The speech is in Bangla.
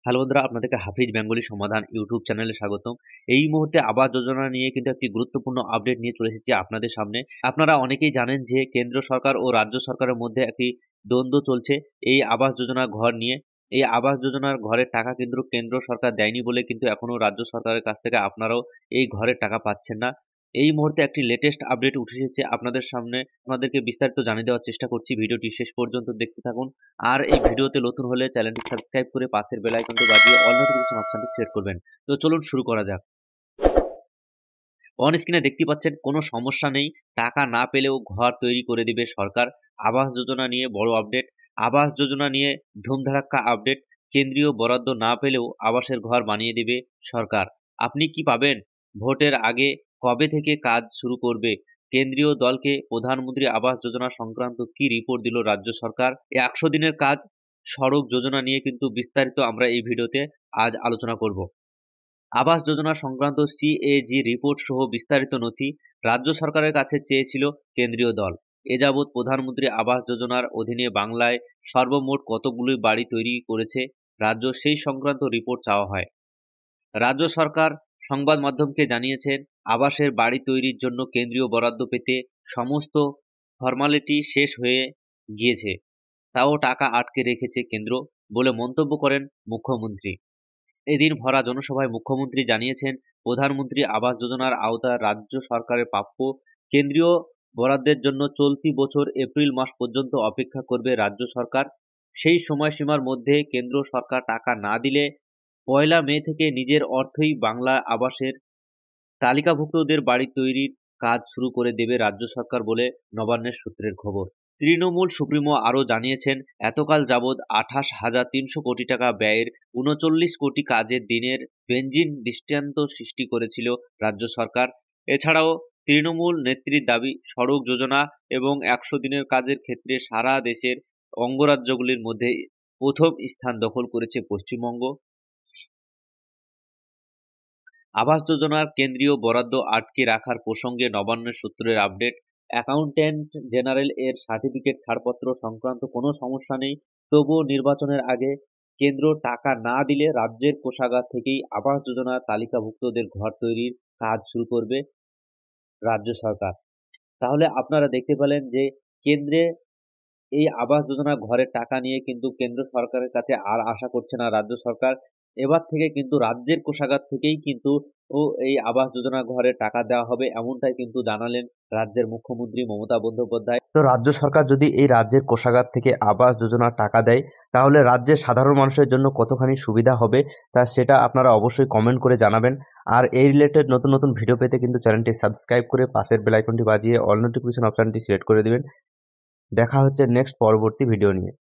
হ্যালো বন্ধুরা, আপনাদেরকে হাফিজ বেঙ্গলি সমাধান ইউটিউব চ্যানেলে স্বাগতম। এই মুহূর্তে আবাস যোজনা নিয়ে কিন্তু একটি গুরুত্বপূর্ণ আপডেট নিয়ে চলে এসেছি আপনাদের সামনে। আপনারা অনেকেই জানেন যে কেন্দ্র সরকার ও রাজ্য সরকারের মধ্যে একটি দ্বন্দ্ব চলছে এই আবাস যোজনা ঘর নিয়ে। এই আবাস যোজনার ঘরের টাকা কিন্তু কেন্দ্র সরকার দেয়নি বলে কিন্তু এখনো রাজ্য সরকারের কাছ থেকে আপনারাও এই ঘরের টাকা পাচ্ছেন না। এই মুহূর্তে একটি লেটেস্ট আপডেট উঠে এসেছে আপনাদের সামনে, আপনাদেরকে বিস্তারিত জানিয়ে দেওয়ার চেষ্টা করছি। ভিডিওটি শেষ পর্যন্ত দেখতে থাকুন। আর এই ভিডিওতে নতুন হলে চ্যানেলটি সাবস্ক্রাইব করে পাশের বেল আইকনটি বাজিয়ে অল নোটিফিকেশন অপশনটি সিলেক্ট করবেন। তো চলুন শুরু করা যাক। অন স্ক্রিনে দেখতে পাচ্ছেন কোনো সমস্যা নেই, টাকা না পেলেও ঘর তৈরি করে দিবে সরকার। আবাস যোজনা নিয়ে বড় আপডেট। আবাস যোজনা নিয়ে ধুমধারাক্কা আপডেট। কেন্দ্রীয় বরাদ্দ না পেলেও আবাসের ঘর বানিয়ে দেবে সরকার। আপনি কি পাবেন? ভোটের আগে কবে থেকে কাজ শুরু করবে? কেন্দ্রীয় দলকে প্রধানমন্ত্রী আবাস যোজনা সংক্রান্ত কি রিপোর্ট দিল রাজ্য সরকার? 100 দিনের কাজ, সড়ক যোজনা নিয়ে কিন্তু বিস্তারিত আমরা এই ভিডিওতে আজ আলোচনা করব। আবাস যোজনা সংক্রান্ত সিএজি রিপোর্ট সহ বিস্তারিত নথি রাজ্য সরকারের কাছে চেয়েছিল কেন্দ্রীয় দল। এ যাবৎ প্রধানমন্ত্রী আবাস যোজনার অধীনে বাংলায় সর্বমোট কতগুলি বাড়ি তৈরি করেছে রাজ্য, সেই সংক্রান্ত রিপোর্ট চাওয়া হয়। রাজ্য সরকার সংবাদ মাধ্যমকে জানিয়েছেন, আবাসের বাড়ি তৈরির জন্য কেন্দ্রীয় বরাদ্দ পেতে সমস্ত ফর্মালিটি শেষ হয়ে গিয়েছে, তাও টাকা আটকে রেখেছে কেন্দ্র বলে মন্তব্য করেন মুখ্যমন্ত্রী। এদিন ভরা জনসভায় মুখ্যমন্ত্রী জানিয়েছেন, প্রধানমন্ত্রী আবাস যোজনার আওতায় রাজ্য সরকারের প্রাপ্য কেন্দ্রীয় বরাদ্দের জন্য চলতি বছর এপ্রিল মাস পর্যন্ত অপেক্ষা করবে রাজ্য সরকার। সেই সময়সীমার মধ্যে কেন্দ্র সরকার টাকা না দিলে 1 মে থেকে নিজের অর্থেই বাংলা আবাসের তালিকাভুক্তদের বাড়ি তৈরির কাজ শুরু করে দেবে রাজ্য সরকার বলে নবান্নের সূত্রের খবর। তৃণমূল সুপ্রিমো আরও জানিয়েছেন, এতকাল যাবৎ 28,300 কোটি টাকা ব্যয়ের 39 কোটি কাজের দিনের বেঞ্জিন দৃষ্টান্ত সৃষ্টি করেছিল রাজ্য সরকার। এছাড়াও তৃণমূল নেত্রীর দাবি, সড়ক যোজনা এবং 100 দিনের কাজের ক্ষেত্রে সারা দেশের অঙ্গরাজ্যগুলির মধ্যে প্রথম স্থান দখল করেছে পশ্চিমবঙ্গ। আবাস যোজনার কেন্দ্রীয় বরাদ্দ আটকে রাখার প্রসঙ্গে নবান্নের সূত্রের আপডেট, অ্যাকাউন্ট্যান্ট জেনারেল এর সার্টিফিকেট ছাড়পত্র সংক্রান্ত কোনো সমস্যা নেই, তবুও নির্বাচনের আগে কেন্দ্র টাকা না দিলে রাজ্যের কোষাগার থেকেই আবাস যোজনার তালিকাভুক্তদের ঘর তৈরির কাজ শুরু করবে রাজ্য সরকার। তাহলে আপনারা দেখতে পেলেন যে কেন্দ্রে এই আবাস যোজনা ঘরের টাকা নিয়ে কিন্তু কেন্দ্র সরকারের কাছে আর আশা করছে না রাজ্য সরকার। এবার থেকে কিন্তু রাজ্যের কোষাগার থেকেই কিন্তু এই আবাস যোজনা ঘরের টাকা দেওয়া হবে, এমনটাই কিন্তু জানালেন রাজ্যের মুখ্যমন্ত্রী মমতা বন্দ্যোপাধ্যায়। তো রাজ্য সরকার যদি এই রাজ্যের কোষাগার থেকে আবাস যোজনার টাকা দেয়, তাহলে রাজ্যের সাধারণ মানুষের জন্য কতখানি সুবিধা হবে তা সেটা আপনারা অবশ্যই কমেন্ট করে জানাবেন। আর এই রিলেটেড নতুন নতুন ভিডিও পেতে কিন্তু চ্যানেলটি সাবস্ক্রাইব করে পাশের বেল আইকনটি বাজিয়ে অল নোটিফিকেশন অপশনটি সিলেক্ট করে দিবেন। দেখা হচ্ছে নেক্সট পরবর্তী ভিডিও নিয়ে।